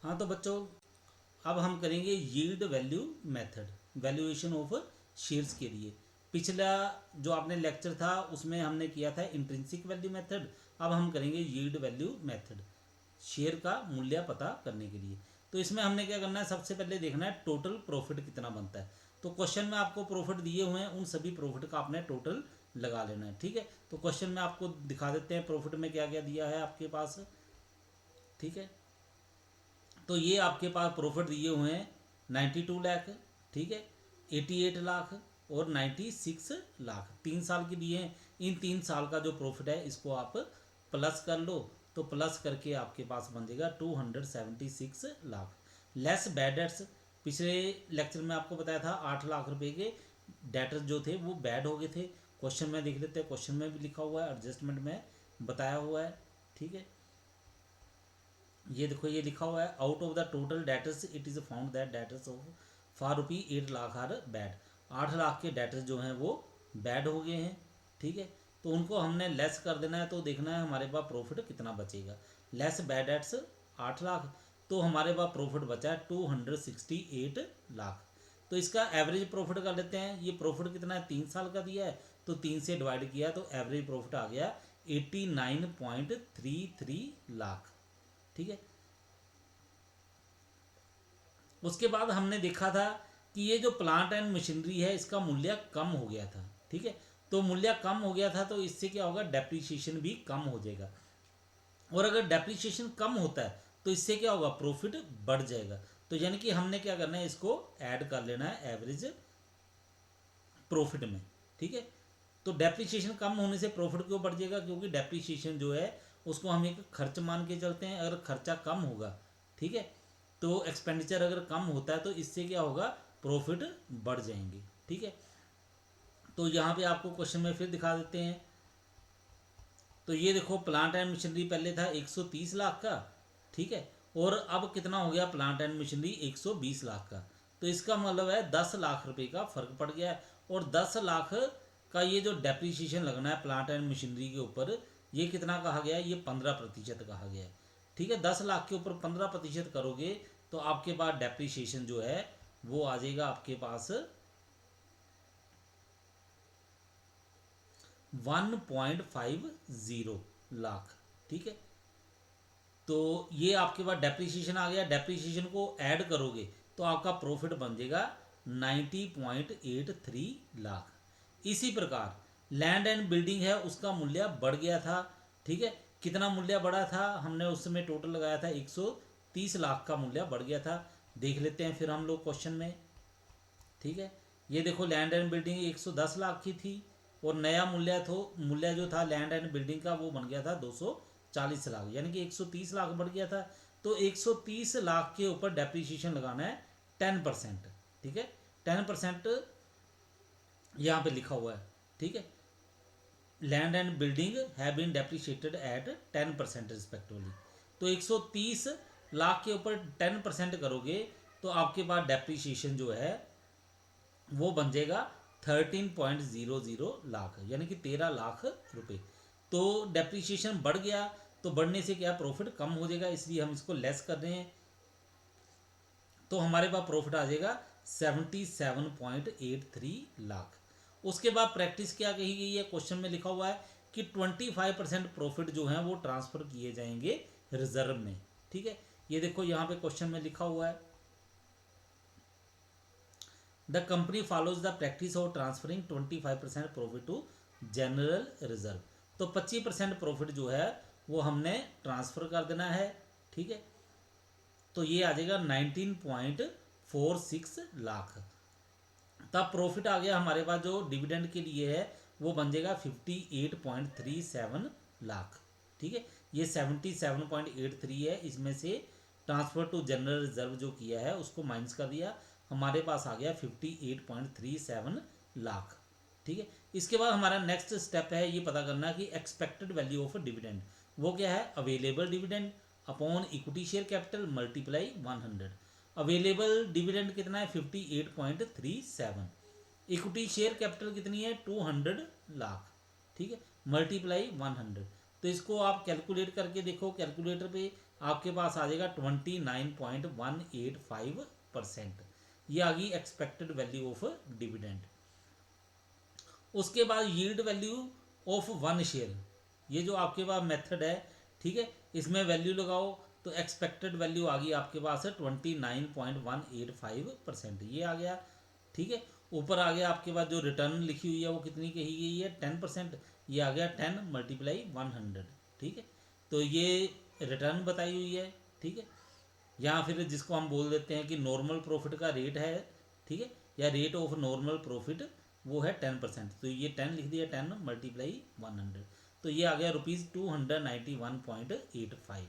हाँ तो बच्चों, अब हम करेंगे yield value method, valuation of shares के लिए। पिछला जो आपने लेक्चर था उसमें हमने किया था इंट्रिंसिक वैल्यू मेथड, अब हम करेंगे यील्ड वैल्यू मेथड, शेयर का मूल्य पता करने के लिए। तो इसमें हमने क्या करना है, सबसे पहले देखना है टोटल प्रॉफिट कितना बनता है। तो क्वेश्चन में आपको प्रॉफिट दिए हुए हैं, उन सभी प्रॉफिट का आपने टोटल लगा लेना है। ठीक है, तो क्वेश्चन में आपको दिखा देते हैं प्रॉफिट में क्या क्या दिया है आपके पास। ठीक है, तो ये आपके पास प्रॉफिट दिए हुए हैं 92 लाख, ठीक है, 88 लाख और 96 लाख, 3 साल के दिए हैं। इन 3 साल का जो प्रॉफिट है इसको आप प्लस कर लो, तो प्लस करके आपके पास बन जाएगा 276 लाख। लेस बैड डेट्स, पिछले लेक्चर में आपको बताया था 8 लाख रुपए के डेटर्स जो थे वो बैड हो गए थे। क्वेश्चन में देख लेते हैं, क्वेश्चन में भी लिखा हुआ है, एडजस्टमेंट में बताया हुआ है। ठीक है, ये देखो ये लिखा हुआ है, out of the total debtors it is found that debtors of for rupee 8 lakh are bad. 8 lakh के डेटर्स जो हैं वो बैड हो गए हैं। ठीक है, तो उनको हमने लेस कर देना है, तो देखना है हमारे पास प्रॉफिट कितना बचेगा। लेस बैड डेट्स 8 लाख, तो हमारे पास प्रॉफिट बचा है 268 लाख। तो इसका एवरेज प्रॉफिट कर लेते हैं। ये प्रॉफिट कितना है, 3 साल का दिया है, तो 3 से डिवाइड किया तो एवरेज प्रॉफिट आ गया 89.33 लाख। ठीक है, उसके बाद हमने देखा था कि ये जो प्लांट एंड मशीनरी है इसका मूल्य कम हो गया था। ठीक है, तो मूल्य कम हो गया था तो इससे क्या होगा, डेप्रीशिएशन भी कम हो जाएगा। और अगर डेप्रीशिएशन कम होता है तो इससे क्या होगा, प्रॉफिट बढ़ जाएगा। तो यानी कि हमने क्या करना है, इसको ऐड कर लेना है एवरेज प्रॉफिट में। ठीक है, तो डेप्रीशिएशन कम होने से प्रॉफिट क्यों बढ़ जाएगा, क्योंकि डेप्रीशिएशन जो है उसको हम एक खर्च मान के चलते हैं। अगर खर्चा कम होगा, ठीक है, तो एक्सपेंडिचर अगर कम होता है तो इससे क्या होगा, प्रॉफिट बढ़ जाएंगे। ठीक है, तो यहाँ पे आपको क्वेश्चन में फिर दिखा देते हैं। तो ये देखो प्लांट एंड मशीनरी पहले था 130 लाख का, ठीक है, और अब कितना हो गया प्लांट एंड मशीनरी 120 लाख का। तो इसका मतलब है 10 लाख रुपए का फर्क पड़ गया है। और 10 लाख का ये जो डेप्रीशिएशन लगना है प्लांट एंड मशीनरी के ऊपर, ये कितना कहा गया है, ये 15% कहा गया है। ठीक है, 10 लाख के ऊपर 15% करोगे तो आपके पास डेप्रीशिएशन जो है वो आ जाएगा आपके पास 1.50 लाख। ठीक है, तो ये आपके पास डेप्रीशिएशन आ गया। डेप्रीशिएशन को ऐड करोगे तो आपका प्रॉफिट बन जाएगा 90.83 लाख। इसी प्रकार लैंड एंड बिल्डिंग है, उसका मूल्य बढ़ गया था। ठीक है, कितना मूल्य बढ़ा था, हमने उस समय टोटल लगाया था 130 लाख का मूल्य बढ़ गया था। देख लेते हैं फिर हम लोग क्वेश्चन में। ठीक है, ये देखो लैंड एंड बिल्डिंग 110 लाख की थी, और नया मूल्य जो था लैंड एंड बिल्डिंग का वो बन गया था 240 लाख, यानी कि 130 लाख बढ़ गया था। तो 130 लाख के ऊपर डेप्रीशिएशन लगाना है 10%। ठीक है, 10% यहाँ पे लिखा हुआ है। ठीक है, land and building have been depreciated at 10% respectively. तो 130 लाख के ऊपर 10% करोगे तो आपके पास डेप्रीशिएशन जो है वो बन जाएगा 13.00 लाख, यानी कि 13 लाख रुपए। तो डेप्रीशिएशन बढ़ गया, तो बढ़ने से क्या प्रॉफिट कम हो जाएगा, इसलिए हम इसको लेस कर रहे हैं। तो हमारे पास प्रॉफिट आ जाएगा 77.83 लाख। उसके बाद प्रैक्टिस क्या कही गई है, क्वेश्चन में लिखा हुआ है कि 25% प्रॉफिट जो है वो ट्रांसफर किए जाएंगे रिजर्व में। ठीक है, ये देखो यहाँ पे क्वेश्चन में लिखा हुआ है, the company follows the practice of transferring 25% profit to general reserve. तो 25% प्रॉफिट जो है वो हमने ट्रांसफर कर देना है। ठीक है, तो ये आ जाएगा 19.46 लाख। तब प्रॉफिट आ गया हमारे पास जो डिविडेंड के लिए है वो बन जाएगा 58.37 लाख। ठीक है, ये 77.83 है, इसमें से ट्रांसफर टू जनरल रिजर्व जो किया है उसको माइनस कर दिया, हमारे पास आ गया 58.37 लाख। ठीक है, इसके बाद हमारा नेक्स्ट स्टेप है ये पता करना कि एक्सपेक्टेड वैल्यू ऑफ डिविडेंड वो क्या है, available dividend upon equity share capital multiply 100। Available dividend कितना है 58.37, इक्विटी शेयर कैपिटल कितनी है 200 लाख। ठीक है, मल्टीप्लाई 100। तो इसको आप कैलकुलेट करके देखो कैलकुलेटर पे, आपके पास आ जाएगा 29.185%। ये आ गई एक्सपेक्टेड वैल्यू ऑफ डिविडेंड। उसके बाद yield value of one share, ये जो आपके पास मेथड है, ठीक है, इसमें वैल्यू लगाओ तो एक्सपेक्टेड वैल्यू आ गई आपके पास है 29.185%, ये आ गया। ठीक है, ऊपर आ गया आपके पास जो रिटर्न लिखी हुई है वो कितनी कही गई है 10%, ये आ गया 10 मल्टीप्लाई 100। ठीक है, तो ये रिटर्न बताई हुई है। ठीक है, यहाँ फिर जिसको हम बोल देते हैं कि नॉर्मल प्रॉफिट का रेट है, ठीक है, या रेट ऑफ नॉर्मल प्रॉफिट वो है 10%, तो ये 10 लिख दिया, 10 मल्टीप्लाई 100, तो ये आ गया ₹291.85।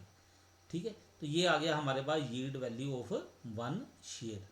ठीक है, तो ये आ गया हमारे पास yield value of one share.